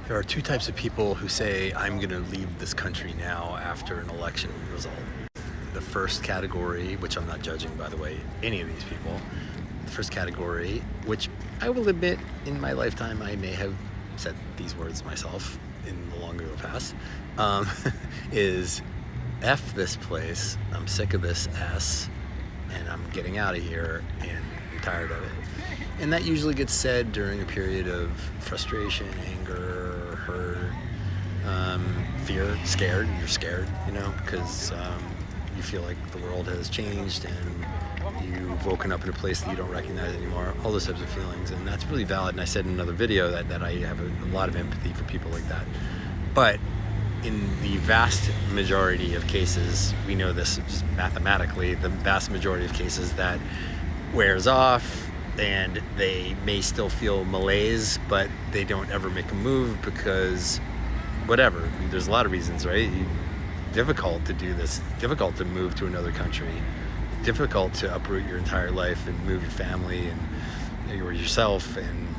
There are two types of people who say, I'm going to leave this country now after an election result. The first category, which I'm not judging, by the way, any of these people, the first category, which I will admit in my lifetime I may have said these words myself in the long ago past, is F this place, I'm sick of this S, and I'm getting out of here, and I'm tired of it. And that usually gets said during a period of frustration, anger, hurt, fear, scared. You're scared, because you feel like the world has changed and you've woken up in a place that you don't recognize anymore, all those types of feelings. And that's really valid. And I said in another video that I have a lot of empathy for people like that. But in the vast majority of cases, we know this just mathematically, the vast majority of cases that wears off, and they may still feel malaise, but they don't ever make a move because whatever. I mean, there's a lot of reasons, right? Difficult to do this, difficult to move to another country, difficult to uproot your entire life and move your family and yourself and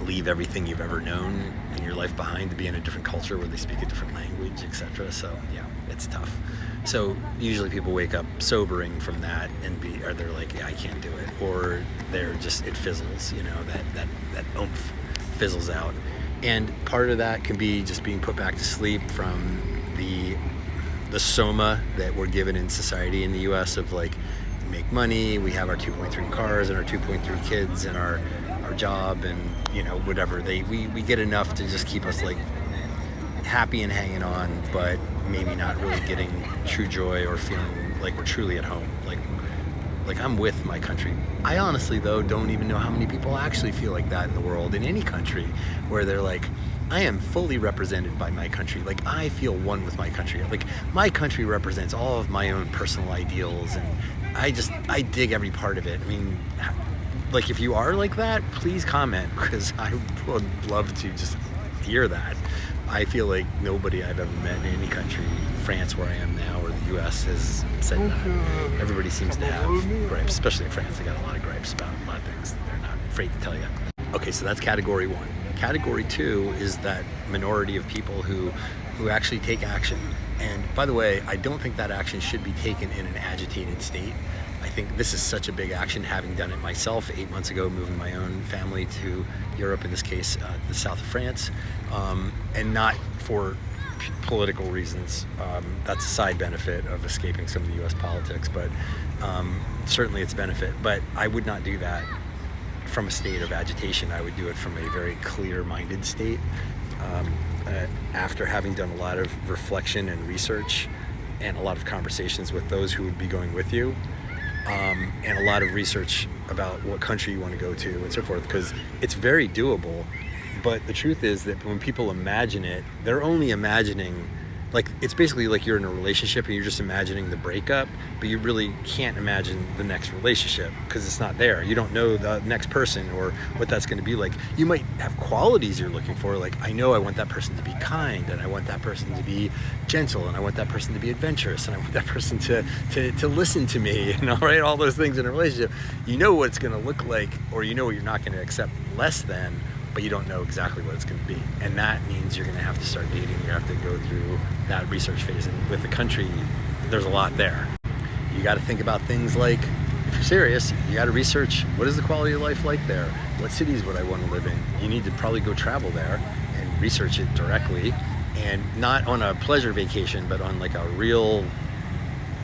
leave everything you've ever known in your life behind to be in a different culture where they speak a different language, etc. So yeah, it's tough. So usually people wake up sobering from that and they're like, yeah, I can't do it, or they're just, it fizzles, that oomph fizzles out. And part of that can be just being put back to sleep from the soma that we're given in society in the US of like, make money, we have our 2.3 cars and our 2.3 kids and our job and whatever, we get enough to just keep us like happy and hanging on, but maybe not really getting true joy or feeling like we're truly at home, like I'm with my country. I honestly though don't even know how many people actually feel like that in the world, in any country, where they're like, I am fully represented by my country. Like I feel one with my country. Like my country represents all of my own personal ideals, and I dig every part of it. I mean, like if you are like that, please comment, because I would love to just hear that. I feel like nobody I've ever met in any country, France where I am now, or the US, has said that. Everybody seems to have gripes, especially in France. They got a lot of gripes about a lot of things that they're not afraid to tell you. Okay, so that's category one. Category two is that minority of people who actually take action. And by the way, I don't think that action should be taken in an agitated state. I think this is such a big action, having done it myself 8 months ago, moving my own family to Europe, in this case, the south of France, and not for political reasons. That's a side benefit of escaping some of the US politics, but certainly it's a benefit. But I would not do that from a state of agitation. I would do it from a very clear-minded state, after having done a lot of reflection and research and a lot of conversations with those who would be going with you, and a lot of research about what country you want to go to and so forth, because it's very doable. But the truth is that when people imagine it, they're only imagining, like, it's basically like you're in a relationship and you're just imagining the breakup, but you really can't imagine the next relationship because it's not there. You don't know the next person or what that's going to be like. You might have qualities you're looking for, like, I know I want that person to be kind, and I want that person to be gentle, and I want that person to be adventurous, and I want that person to listen to me, right? All those things in a relationship. You know what it's going to look like, or you know what you're not going to accept less than, but you don't know exactly what it's going to be. And that means you're going to have to start dating. You have to go through that research phase. And with the country, there's a lot there. You got to think about things like, if you're serious, you got to research, what is the quality of life like there? What cities would I want to live in? You need to probably go travel there and research it directly, and not on a pleasure vacation, but on like a real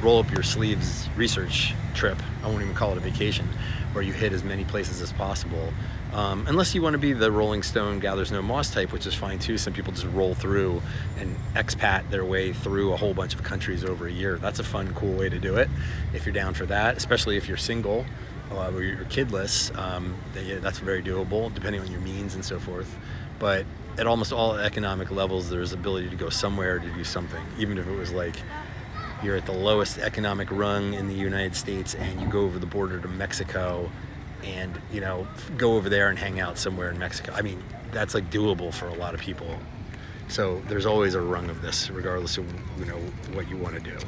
roll up your sleeves research trip. I won't even call it a vacation, where you hit as many places as possible. Unless you want to be the Rolling Stone gathers no moss type, which is fine too. Some people just roll through and expat their way through a whole bunch of countries over a year. That's a fun, cool way to do it. If you're down for that, especially if you're single or you're kidless, that's very doable, depending on your means and so forth. But at almost all economic levels, there's ability to go somewhere to do something, even if it was like you're at the lowest economic rung in the United States and you go over the border to Mexico and go over there and hang out somewhere in Mexico. I mean, that's like doable for a lot of people. So there's always a rung of this, regardless of what you want to do.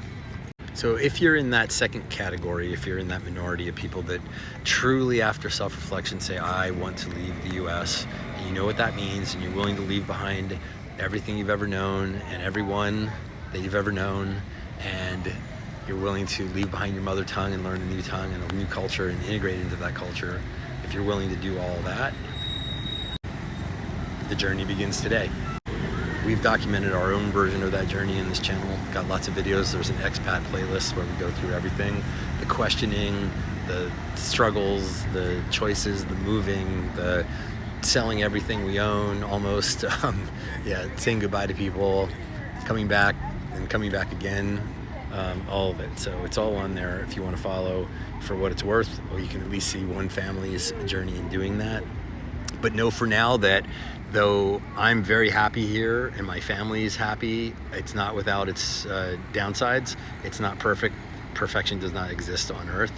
So if you're in that second category, if you're in that minority of people that truly after self-reflection say, I want to leave the US, and you know what that means, and you're willing to leave behind everything you've ever known and everyone that you've ever known, and you're willing to leave behind your mother tongue and learn a new tongue and a new culture and integrate into that culture, if you're willing to do all that, the journey begins today. We've documented our own version of that journey in this channel. Got lots of videos. There's an expat playlist where we go through everything. The questioning, the struggles, the choices, the moving, the selling everything we own almost. Saying goodbye to people, coming back and coming back again. All of it. So it's all on there if you want to follow for what it's worth, or you can at least see one family's journey in doing that. But know for now that though I'm very happy here and my family is happy, it's not without its downsides. It's not perfect. Perfection does not exist on earth.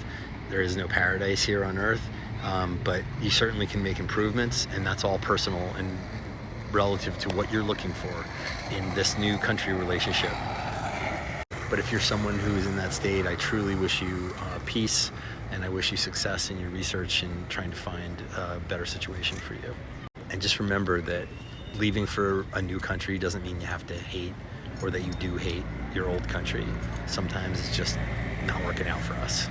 There is no paradise here on earth, but you certainly can make improvements, and that's all personal and relative to what you're looking for in this new country relationship. But if you're someone who is in that state, I truly wish you peace, and I wish you success in your research and trying to find a better situation for you. And just remember that leaving for a new country doesn't mean you have to hate, or that you do hate your old country. Sometimes it's just not working out for us.